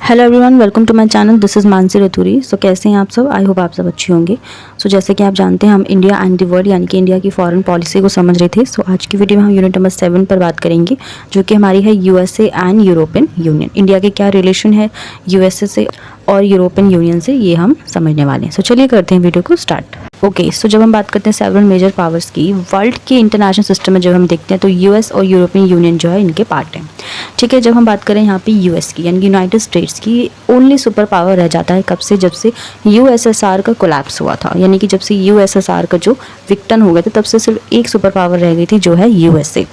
Hello everyone, welcome to my channel. This is Mansi Raturi. So कैसे हैं आप सब? आई होप आप सब अच्छे होंगे। सो जैसे कि आप जानते हैं, हम इंडिया एंड द वर्ल्ड यानी कि इंडिया की फॉरेन पॉलिसी को समझ रहे थे। सो आज की वीडियो में हम यूनिट नंबर 7 पर बात करेंगे, जो कि हमारी है USA and European union. India के क्या रिलेशन है यूएसए से और यूरोपियन यूनियन से, ये हम समझने वाले हैं। सो चलिए करते हैं वीडियो को स्टार्ट। ओके, सो जब हम बात करते हैं सेवरल मेजर पावर्स की वर्ल्ड के इंटरनेशनल सिस्टम में, जब हम देखते हैं तो यूएस और यूरोपियन यूनियन जो है इनके पार्ट हैं। ठीक है, जब हम बात करें यहाँ पे यूएस की यानी कि यूनाइटेड स्टेट्स की, ओनली सुपर पावर रह जाता है कब से? जब से यूएसएसआर का कोलैप्स हुआ था, यानी कि जब से यूएसएसआर का जो विक्टन हो गया था, तब से सिर्फ एक सुपर पावर रह गई थी, जो है यूएसए।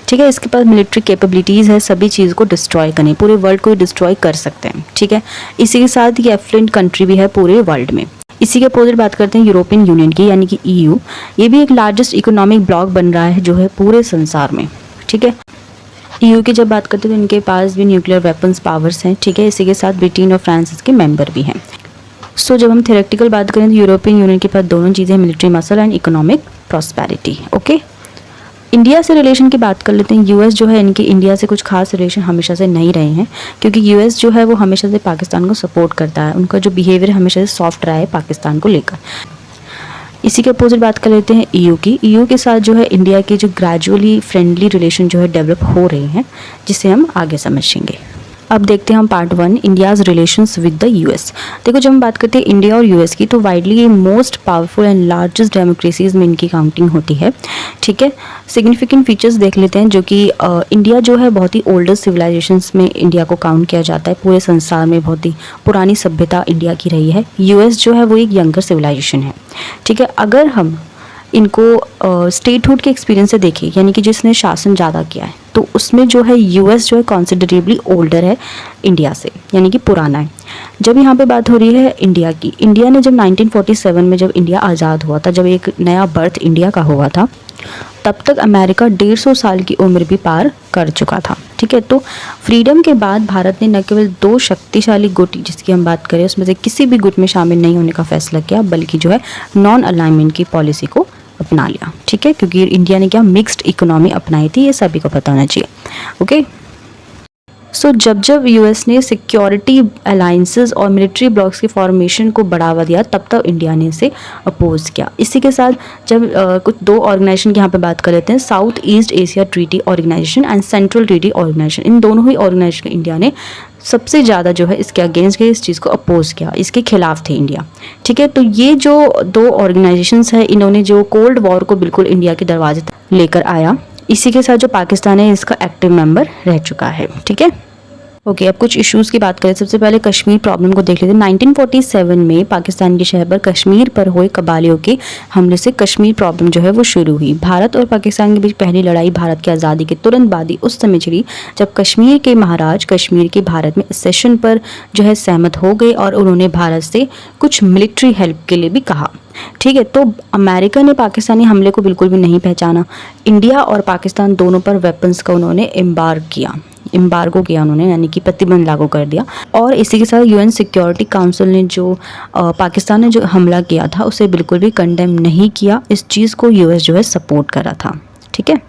ठीक है, इसके पास मिलिट्री कैपेबिलिटीज़ है सभी चीज़ को डिस्ट्रॉय करने, पूरे वर्ल्ड को डिस्ट्रॉय कर सकते हैं। ठीक है, इसी के साथ ये एफ्लुएंट कंट्री भी है पूरे वर्ल्ड में। इसी के अपोजिट बात करते हैं यूरोपियन यूनियन की यानी कि ईयू। ये भी एक लार्जेस्ट इकोनॉमिक ब्लॉक बन रहा है जो है पूरे संसार में। ठीक है, ईयू की जब बात करते हैं तो इनके पास भी न्यूक्लियर वेपन्स पावर्स हैं। ठीक है, इसी के साथ ब्रिटेन और फ्रांस इसके मेंबर भी हैं। सो जब हम थ्योरेटिकल बात करें तो यूरोपियन यूनियन के पास दोनों चीज़ें, military muscle and economic prosperity. Okay, India से रिलेशन की बात कर लेते हैं। यूएस जो है इनके इंडिया से कुछ खास रिलेशन हमेशा से नहीं रहे हैं, क्योंकि यूएस जो है वो हमेशा से पाकिस्तान को सपोर्ट करता है। उनका जो बिहेवियर हमेशा से सॉफ्ट रहा है पाकिस्तान को लेकर। इसी के अपोजिट बात कर लेते हैं ईयू की। ईयू के साथ जो है इंडिया के जो ग्रेजुअली फ्रेंडली रिलेशन जो है डेवलप हो रहे हैं, जिसे हम आगे समझेंगे। अब देखते हैं हम part 1, India's relations with the US. देखो, जब हम बात करते हैं इंडिया और यूएस की, तो वाइडली ये most powerful and largest democracies में इनकी काउंटिंग होती है। ठीक है, सिग्निफिकेंट फीचर्स देख लेते हैं, जो कि इंडिया जो है बहुत ही ओल्डेस्ट सिविलाइजेशंस में इंडिया को काउंट किया जाता है। पूरे संसार में बहुत ही पुरानी सभ्यता इंडिया की रही है। यूएस जो है वो एक यंगर सिविलाइजेशन है। ठीक है, अगर हम इनको स्टेटहुड के एक्सपीरियंस से देखें, यानी कि जिसने शासन ज़्यादा किया है, तो उसमें जो है यूएस जो है कॉन्सिडरेबली ओल्डर है इंडिया से, यानी कि पुराना है। जब यहाँ पे बात हो रही है इंडिया की, इंडिया ने जब 1947 में जब इंडिया आज़ाद हुआ था, जब एक नया बर्थ इंडिया का हुआ था, तब तक अमेरिका 150 साल की उम्र भी पार कर चुका था। ठीक है, तो फ्रीडम के बाद भारत ने न केवल 2 शक्तिशाली गुट, जिसकी हम बात करें उसमें से किसी भी गुट में शामिल नहीं होने का फैसला किया, बल्कि जो है नॉन अलाइनमेंट की पॉलिसी को अपना लिया। ठीक है, क्योंकि इंडिया ने क्या मिक्स्ड इकोनॉमी अपनाई थी, ये सभी को पता होना चाहिए। ओके, सो जब यूएस ने सिक्योरिटी अलाइंसेस और मिलिट्री ब्लॉक्स के फॉर्मेशन को बढ़ावा दिया, तब इंडिया ने इसे अपोज किया। इसी के साथ जब कुछ 2 ऑर्गेनाइजेशन की यहाँ पे बात कर लेते हैं, south east Asia treaty organization and central treaty organization. इन दोनों ही ऑर्गेनाइजेशन इंडिया ने सबसे ज़्यादा जो है इसके अगेंस्ट के, इस चीज़ को अपोज किया, इसके खिलाफ थे इंडिया। ठीक है, तो ये जो 2 ऑर्गेनाइजेशंस है, इन्होंने जो कोल्ड वॉर को बिल्कुल इंडिया के दरवाजे तक लेकर आया। इसी के साथ जो पाकिस्तान है इसका एक्टिव मेंबर रह चुका है। ठीक है, ओके, अब कुछ इश्यूज़ की बात करें। सबसे पहले कश्मीर प्रॉब्लम को देख लेते हैं। 1947 में पाकिस्तान के शहर पर कश्मीर पर हुए कबालियों के हमले से कश्मीर प्रॉब्लम जो है वो शुरू हुई। भारत और पाकिस्तान के बीच पहली लड़ाई भारत की आज़ादी के तुरंत बाद ही उस समय छिड़ी, जब कश्मीर के महाराज कश्मीर के भारत में सेशन पर जो है सहमत हो गए और उन्होंने भारत से कुछ मिलिट्री हेल्प के लिए भी कहा। ठीक है, तो अमेरिका ने पाकिस्तानी हमले को बिल्कुल भी नहीं पहचाना। इंडिया और पाकिस्तान दोनों पर वेपन्स का उन्होंने एम्बार्गो किया उन्होंने, यानी कि प्रतिबंध लागू कर दिया। और इसी के साथ यूएन सिक्योरिटी काउंसिल ने जो पाकिस्तान ने जो हमला किया था उसे बिल्कुल भी कंडेम नहीं किया। इस चीज़ को यूएस जो है सपोर्ट कर रहा था। ठीक है,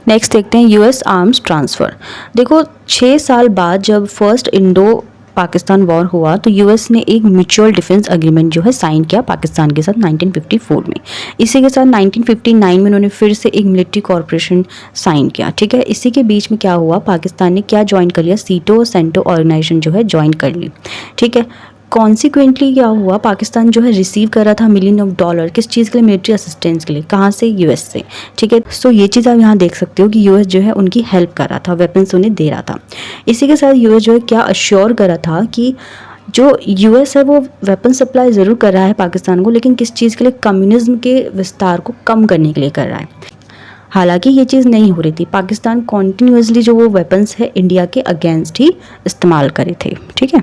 नेक्स्ट देखते हैं यूएस आर्म्स ट्रांसफ़र। देखो, 6 साल बाद जब फर्स्ट इंडो पाकिस्तान वॉर हुआ, तो यूएस ने एक म्यूचुअल डिफेंस एग्रीमेंट जो है साइन किया पाकिस्तान के साथ 1954 में। इसी के साथ 1959 में उन्होंने फिर से एक मिलिट्री कॉर्पोरेशन साइन किया। ठीक है, इसी के बीच में क्या हुआ, पाकिस्तान ने क्या ज्वाइन कर लिया, सीटो सेंटो ऑर्गेनाइजेशन जो है ज्वाइन कर ली। ठीक है, कॉन्सिक्वेंटली क्या हुआ, पाकिस्तान जो है रिसीव कर रहा था $मिलियन ऑफ, किस चीज़ के लिए, मिलिट्री असिस्टेंस के लिए। कहाँ से? यूएस से। ठीक है, सो ये चीज़ आप यहाँ देख सकते हो कि यूएस जो है उनकी हेल्प कर रहा था, वेपन्स उन्हें दे रहा था। इसी के साथ यूएस जो है क्या अश्योर कर रहा था कि जो यूएस है वो वेपन सप्लाई ज़रूर कर रहा है पाकिस्तान को, लेकिन किस चीज़ के लिए, कम्युनिज्म के विस्तार को कम करने के लिए कर रहा है। हालांकि ये चीज़ नहीं हो रही थी, पाकिस्तान कॉन्टीन्यूसली जो वो वेपन्स है इंडिया के अगेंस्ट ही इस्तेमाल करे थे। ठीक है,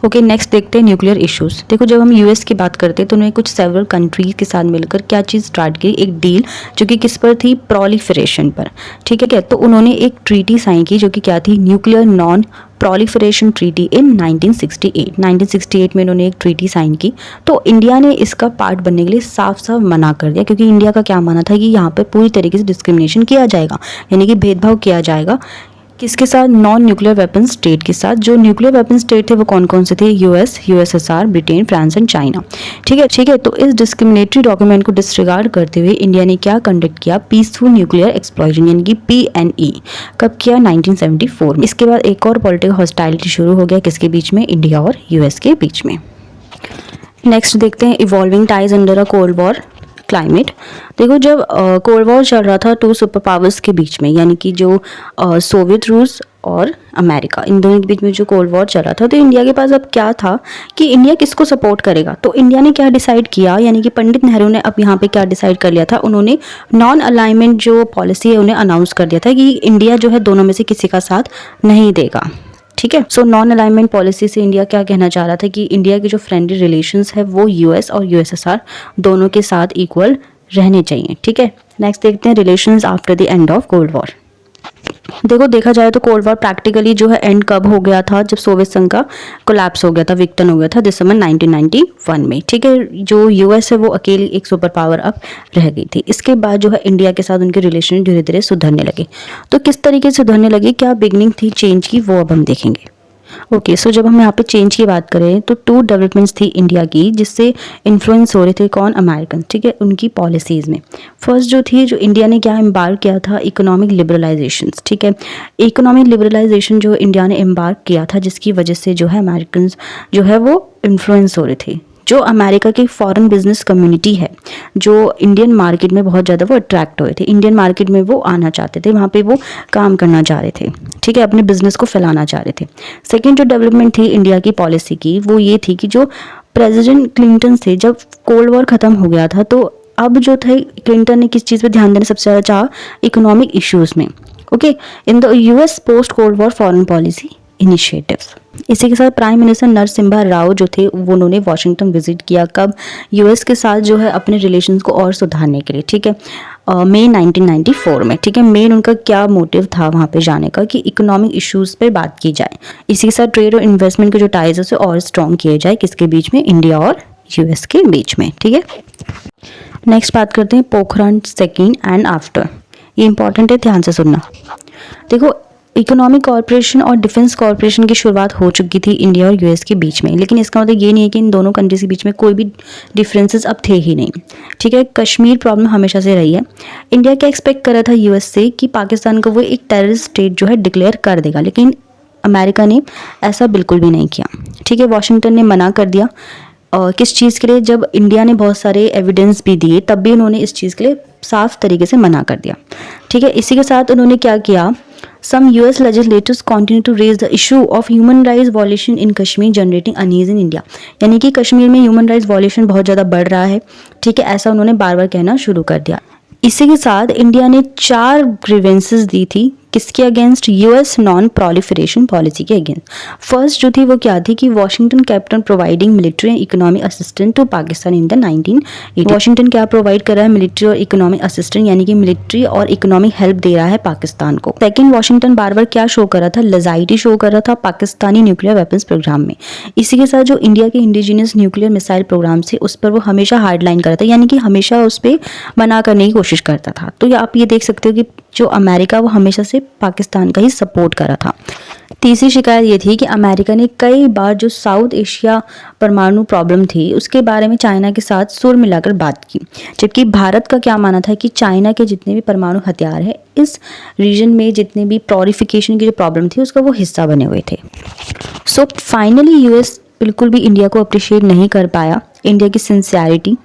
ओके, नेक्स्ट देखते हैं न्यूक्लियर इश्यूज। देखो, जब हम यूएस की बात करते हैं तो उन्होंने कुछ सेवरल कंट्रीज के साथ मिलकर क्या चीज़ स्टार्ट की, एक डील जो कि किस पर थी, प्रोलिफरेशन पर। ठीक है, तो उन्होंने एक ट्रीटी साइन की जो कि क्या थी, न्यूक्लियर नॉन प्रोलिफरेशन ट्रीटी इन 1968 में उन्होंने एक ट्रीटी साइन की। तो इंडिया ने इसका पार्ट बनने के लिए साफ साफ मना कर दिया, क्योंकि इंडिया का क्या मानना था कि यहाँ पर पूरी तरीके से डिस्क्रिमिनेशन किया जाएगा, यानी कि भेदभाव किया जाएगा किसके साथ? नॉन न्यूक्लियर वेपन स्टेट के साथ। जो न्यूक्लियर वेपन स्टेट थे वो कौन कौन से थे? US, USSR, Britain, France and China. ठीक है। तो इस डिस्क्रिमिनेटरी डॉक्यूमेंट को डिसरिगार्ड करते हुए इंडिया ने क्या कंडक्ट किया? पीसफुल न्यूक्लियर एक्सप्लॉयशन यानी कि PNE। कब किया? 1974 में। इसके बाद एक और पॉलिटिकल हॉस्टाइलिटी शुरू हो गया, किसके बीच में? इंडिया और यूएस के बीच में। नेक्स्ट देखते हैं evolving ties under a cold war climate. देखो, जब कोल्ड वॉर चल रहा था टू सुपर पावर्स के बीच में, यानी कि जो सोवियत रूस और अमेरिका, इन दोनों के बीच में जो कोल्ड वॉर चल रहा था, तो इंडिया के पास अब क्या था कि इंडिया किसको सपोर्ट करेगा। तो इंडिया ने क्या डिसाइड किया, यानी कि पंडित नेहरू ने अब यहाँ पे क्या डिसाइड कर लिया था, उन्होंने नॉन अलाइनमेंट जो पॉलिसी है उन्हें अनाउंस कर दिया था कि इंडिया जो है दोनों में से किसी का साथ नहीं देगा। ठीक है। सो नॉन अलाइनमेंट पॉलिसी से इंडिया क्या कहना चाह रहा था कि इंडिया के जो फ्रेंडली रिलेशंस है वो यूएस और यूएसएसआर दोनों के साथ इक्वल रहने चाहिए। ठीक है। नेक्स्ट देखते हैं relations after the end of cold war. देखो, देखा जाए तो कोल्ड वॉर प्रैक्टिकली जो है एंड कब हो गया था? जब सोवियत संघ का कोलैप्स हो गया था, विक्टन हो गया था दिसंबर 1991 में। ठीक है। जो यूएस है वो अकेली एक सुपर पावर अब रह गई थी। इसके बाद जो है इंडिया के साथ उनके रिलेशन धीरे धीरे सुधरने लगे। तो किस तरीके से सुधरने लगे, क्या बिगनिंग थी चेंज की, वो अब हम देखेंगे। ओके, सो जब हम यहाँ पे चेंज की बात करें तो टू डेवलपमेंट्स थी इंडिया की जिससे इन्फ्लुएंस हो रहे थे कौन? अमेरिकन। ठीक है, उनकी पॉलिसीज़ में। फर्स्ट जो थी, जो इंडिया ने क्या एम्बार्क किया था? Economic liberalisation. ठीक है। इकोनॉमिक लिबरलाइजेशन जो इंडिया ने एम्बार्क किया था, जिसकी वजह से जो है अमेरिकन जो है वो इन्फ्लुएंस हो रहे थे। जो अमेरिका की फॉरेन बिजनेस कम्युनिटी है, जो इंडियन मार्केट में बहुत ज़्यादा वो अट्रैक्ट हुए थे, इंडियन मार्केट में वो आना चाहते थे, वहाँ पे वो काम करना चाह रहे थे। ठीक है, अपने बिजनेस को फैलाना चाह रहे थे। सेकेंड जो डेवलपमेंट थी इंडिया की पॉलिसी की, वो ये थी कि जो प्रेसिडेंट क्लिंटन से जब कोल्ड वॉर ख़त्म हो गया था, तो अब जो थे क्लिंटन ने किस चीज़ पर ध्यान देना सबसे ज़्यादा चाहा? इकोनॉमिक इश्यूज़ में। Okay, in the US post cold war foreign policy initiatives. इसी के साथ प्राइम मिनिस्टर नरसिम्हा राव जो थे वो उन्होंने वाशिंगटन विजिट किया। कब? यूएस के साथ जो है अपने रिलेशंस को और सुधारने के लिए। ठीक है, मई 1994 में। ठीक है, मेन उनका क्या मोटिव था वहाँ पे जाने का कि इकोनॉमिक इश्यूज़ पे बात की जाए। इसी के साथ ट्रेड और इन्वेस्टमेंट के जो टाइज है उसे और स्ट्रॉन्ग किए जाए, किसके बीच में? इंडिया और यूएस के बीच में। ठीक है। नेक्स्ट बात करते हैं पोखरण सेकेंड एंड आफ्टर। ये इंपॉर्टेंट है, ध्यान से सुनना। देखो, इकोनॉमिक कॉर्पोरेशन और डिफेंस कॉर्पोरेशन की शुरुआत हो चुकी थी इंडिया और यूएस के बीच में, लेकिन इसका मतलब ये नहीं है कि इन दोनों कंट्रीज के बीच में कोई भी डिफरेंसेस अब थे ही नहीं। ठीक है, कश्मीर प्रॉब्लम हमेशा से रही है। इंडिया क्या एक्सपेक्ट कर रहा था यूएस से कि पाकिस्तान को वो एक टेररिस्ट स्टेट जो है डिक्लेयर कर देगा, लेकिन अमेरिका ने ऐसा बिल्कुल भी नहीं किया। ठीक है, वाशिंगटन ने मना कर दिया। किस चीज़ के लिए? जब इंडिया ने बहुत सारे एविडेंस भी दिए तब भी उन्होंने इस चीज़ के लिए साफ तरीके से मना कर दिया। ठीक है, इसी के साथ उन्होंने क्या किया? Some US legislators continue to raise the issue of human rights violation in Kashmir, generating unease in India। यानी कि कश्मीर में ह्यूमन राइट्स वॉल्यूशन बहुत ज़्यादा बढ़ रहा है। ठीक है, ऐसा उन्होंने बार बार कहना शुरू कर दिया। इसी के साथ इंडिया ने 4 ग्रीवेंसेस दी थी, किसके against? US non proliferation policy के अगेंस्ट। फर्स्ट जो थी वो क्या थी कि Washington kept on providing military and economic assistant to Pakistan in the 1980। Washington क्या प्रोवाइड कर रहा है? मिलिट्री और इकोनॉमिक असिस्टेंट, यानी कि मिलिट्री और इकोनॉमिक हेल्प दे रहा है पाकिस्तान को। सेकंड, वाशिंगटन बार बार क्या शो कर रहा था? लेजाइटी शो कर रहा था पाकिस्तानी न्यूक्लियर वेपन्स प्रोग्राम में। इसी के साथ जो इंडिया के इंडिजिनियस न्यूक्लियर मिसाइल प्रोग्राम से उस पर वो हमेशा हार्डलाइन कर रहा था, यानी कि हमेशा उस पर मना करने की कोशिश करता था। तो आप ये देख सकते हो कि जो अमेरिका वो हमेशा से पाकिस्तान का ही सपोर्ट कर रहा था। तीसरी शिकायत ये थी कि अमेरिका ने कई बार जो साउथ एशिया परमाणु प्रॉब्लम थी उसके बारे में चाइना के साथ सुर मिलाकर बात की, जबकि भारत का क्या मानना था कि चाइना के जितने भी परमाणु हथियार है इस रीजन में जितने भी प्योरिफिकेशन की जो प्रॉब्लम थी उसका वो हिस्सा बने हुए थे। सो फाइनली यूएस बिल्कुल भी इंडिया को अप्रिशिएट नहीं कर पाया। इंडिया की सिंसियरिटी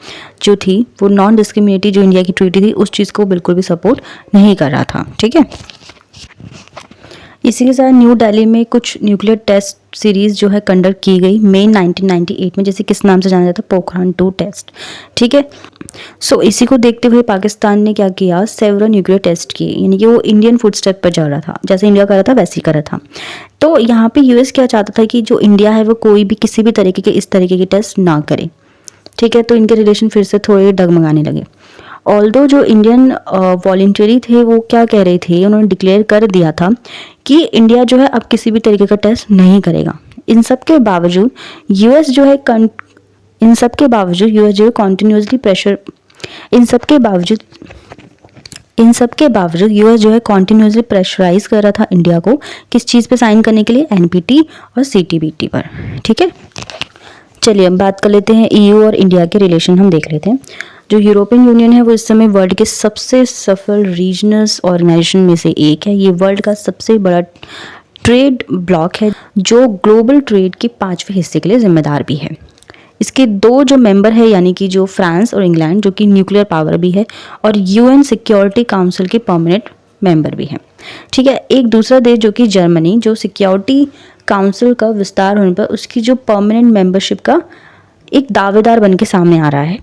जो थी वो नॉन डिस्क्रिमिनेटरी जो इंडिया की ट्रीटी थी उस चीज़ को बिल्कुल भी सपोर्ट नहीं कर रहा था। ठीक है, इसी के साथ न्यू दिल्ली में कुछ न्यूक्लियर टेस्ट सीरीज जो है कंडक्ट की गई मई 1998 में, जैसे किस नाम से जाना जाता है? पोखरण 2 टेस्ट। ठीक है, सो इसी को देखते हुए पाकिस्तान ने क्या किया? सेवरल न्यूक्लियर टेस्ट किए, यानी कि वो इंडियन फुटस्टेप पर जा रहा था, जैसे इंडिया कर रहा था वैसे ही कर रहा था। तो यहाँ पे यूएस क्या चाहता था कि जो इंडिया है वो कोई भी किसी भी तरीके के इस तरीके के टेस्ट ना करे। ठीक है, तो इनके रिलेशन फिर से थोड़े डगमगाने लगे। ऑल्दो जो इंडियन वॉलंटियरी थे वो क्या कह रहे थे, उन्होंने डिक्लेयर कर दिया था कि इंडिया जो है अब किसी भी तरीके का टेस्ट नहीं करेगा। इन सब के बावजूद यूएस जो है कंटिन्यूसली प्रेशर, इन सब के बावजूद इन सब के बावजूद यूएस जो है कॉन्टिन्यूसली प्रेशराइज कर रहा था इंडिया को किस चीज़ पे साइन करने के लिए, एनपीटी और सीटीबीटी पर। ठीक है, चलिए अब बात कर लेते हैं ईयू और इंडिया के रिलेशन हम देख लेते हैं। जो यूरोपियन यूनियन है वो इस समय वर्ल्ड के सबसे सफल रीजनल्स ऑर्गेनाइजेशन में से एक है। ये वर्ल्ड का सबसे बड़ा ट्रेड ब्लॉक है जो ग्लोबल ट्रेड के 5वें हिस्से के लिए जिम्मेदार भी है। इसके दो जो मेंबर है यानी कि जो फ्रांस और इंग्लैंड जो कि न्यूक्लियर पावर भी है और यूएन सिक्योरिटी काउंसिल के परमानेंट मेंबर भी हैं। ठीक है, एक दूसरा देश जो कि जर्मनी जो सिक्योरिटी काउंसिल का विस्तार होने पर उसकी जो परमानेंट मेंबरशिप का एक दावेदार बन के सामने आ रहा है।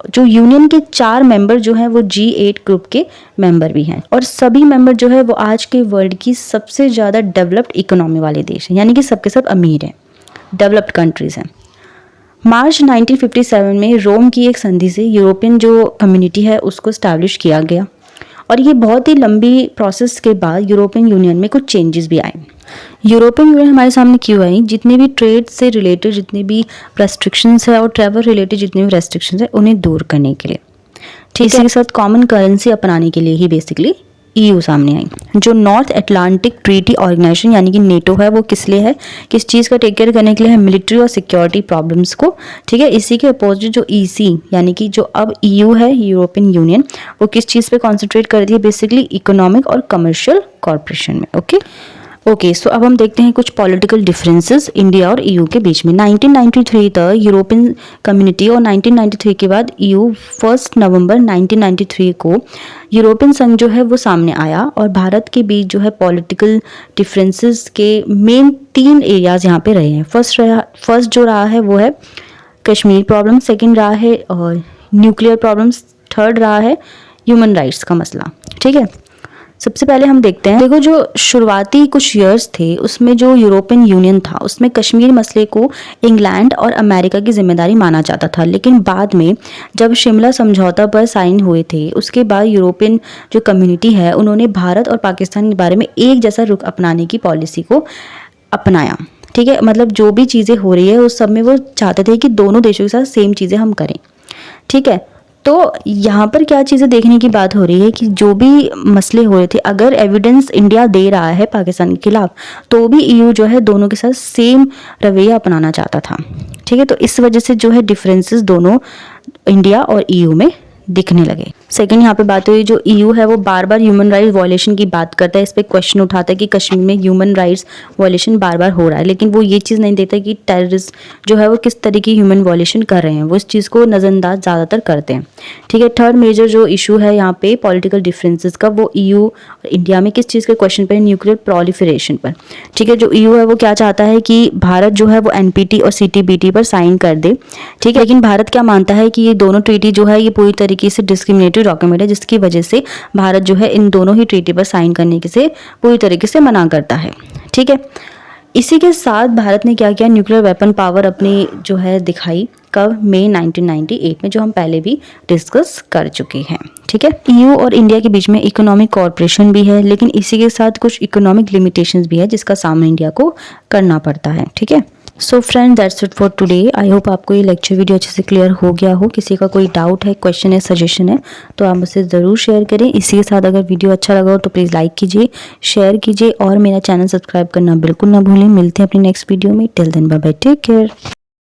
जो यूनियन के 4 मेंबर जो हैं वो G8 ग्रुप के मेंबर भी हैं और सभी मेंबर जो है वो आज के वर्ल्ड की सबसे ज़्यादा डेवलप्ड इकोनॉमी वाले देश हैं, यानी कि सबके सब अमीर हैं, डेवलप्ड कंट्रीज़ हैं। मार्च 1957 में रोम की एक संधि से यूरोपियन जो कम्युनिटी है उसको स्टैब्लिश किया गया और ये बहुत ही लंबी प्रोसेस के बाद यूरोपियन यूनियन में कुछ चेंजेस भी आए। यूरोपियन यूनियन हमारे सामने क्यों आई? जितने भी ट्रेड से रिलेटेड जितने भी रेस्ट्रिक्शंस है और ट्रैवल रिलेटेड जितने भी रेस्ट्रिक्शंस है उन्हें दूर करने के लिए, ठीक है, इसी के साथ कॉमन करेंसी अपनाने के लिए ही बेसिकली ईयू सामने आई। जो नॉर्थ अटलांटिक ट्रीटी ऑर्गेनाइजेशन यानी कि नेटो है वो किस लिए है, किस चीज़ का टेक केयर करने के लिए है, मिलिट्री और सिक्योरिटी प्रॉब्लम्स को। ठीक है, इसी के अपोजिट जो ईसी यानी कि जो अब ईयू है यूरोपियन यूनियन वो किस चीज़ पे कॉन्सेंट्रेट कर रही है, बेसिकली इकोनॉमिक और कमर्शियल कॉर्पोरेशन में। ओके, सो अब हम देखते हैं कुछ पॉलिटिकल डिफरेंसेस इंडिया और ईयू के बीच में। 1993 तक यूरोपियन कम्युनिटी और 1993 के बाद ईयू 1 नवंबर 1993 को यूरोपियन संघ जो है वो सामने आया और भारत के बीच जो है पॉलिटिकल डिफरेंसेस के मेन 3 एरियाज यहाँ पे रहे हैं। फर्स्ट जो रहा है वो है कश्मीर प्रॉब्लम, सेकेंड रहा है न्यूक्लियर प्रॉब्लम्स, थर्ड रहा है ह्यूमन राइट्स का मसला। ठीक है, सबसे पहले हम देखते हैं, देखो जो शुरुआती कुछ ईयर्स थे उसमें जो यूरोपियन यूनियन था उसमें कश्मीर मसले को इंग्लैंड और अमेरिका की जिम्मेदारी माना जाता था, लेकिन बाद में जब शिमला समझौता पर साइन हुए थे उसके बाद यूरोपियन जो कम्युनिटी है उन्होंने भारत और पाकिस्तान के बारे में एक जैसा रुख अपनाने की पॉलिसी को अपनाया। ठीक है, मतलब जो भी चीज़ें हो रही है उस सब में वो चाहते थे कि दोनों देशों के साथ सेम चीज़ें हम करें। ठीक है, तो यहाँ पर क्या चीज़ें देखने की बात हो रही है कि जो भी मसले हो रहे थे अगर एविडेंस इंडिया दे रहा है पाकिस्तान के खिलाफ तो भी ईयू जो है दोनों के साथ सेम रवैया अपनाना चाहता था। ठीक है, तो इस वजह से जो है डिफरेंसेस दोनों इंडिया और ईयू में दिखने लगे। सेकंड यहाँ पे बात हुई जो ईयू है वो बार बार ह्यूमन राइट्स वायलेशन की बात करता है, इस पे क्वेश्चन उठाता है कि कश्मीर में ह्यूमन राइट्स वायलेशन बार बार हो रहा है, लेकिन वो ये चीज़ नहीं देता कि टेररिस्ट जो है वो किस तरीके की ह्यूमन वायलेशन कर रहे हैं, वो इस चीज़ को नज़रअंदाज ज़्यादातर करते हैं। ठीक है, थर्ड मेजर जो इशू है यहाँ पे पॉलिटिकल डिफरेंसेस का वो ईयू और इंडिया में किस चीज़ के क्वेश्चन पर, न्यूक्लियर प्रोलिफरेशन पर। ठीक है, जो ईयू है वो क्या चाहता है कि भारत जो है वो एनपीटी और सीटीबीटी पर साइन कर दे। ठीक है, लेकिन भारत क्या मानता है कि ये दोनों ट्रीटी जो है ये पूरी तरीके से डिस्क्रिमिनेटरी डॉक्यूमेंट है, जिसकी वजह से भारत जो है इन दोनों ही ट्रीटी पर साइन करने से पूरी तरीके से मना करता है। ठीक है, इसी के साथ भारत ने क्या किया, न्यूक्लियर वेपन पावर अपनी जो है दिखाई कब, मई 1998 में, जो हम पहले भी डिस्कस कर चुके हैं। ठीक है, ईयू और इंडिया के बीच में इकोनॉमिक कॉर्पोरेशन भी है, लेकिन इसी के साथ कुछ इकोनॉमिक लिमिटेशंस भी है जिसका सामना इंडिया को करना पड़ता है। ठीक है, so friend that's it for today. I hope आपको ये लेक्चर वीडियो अच्छे से क्लियर हो गया हो। किसी का कोई डाउट है, क्वेश्चन है, सजेशन है तो आप मुझसे ज़रूर शेयर करें। इसी के साथ अगर वीडियो अच्छा लगा हो तो प्लीज़ लाइक कीजिए, शेयर कीजिए और मेरा चैनल सब्सक्राइब करना बिल्कुल ना भूलें। मिलते हैं अपनी नेक्स्ट वीडियो में। Till then bye bye, take care.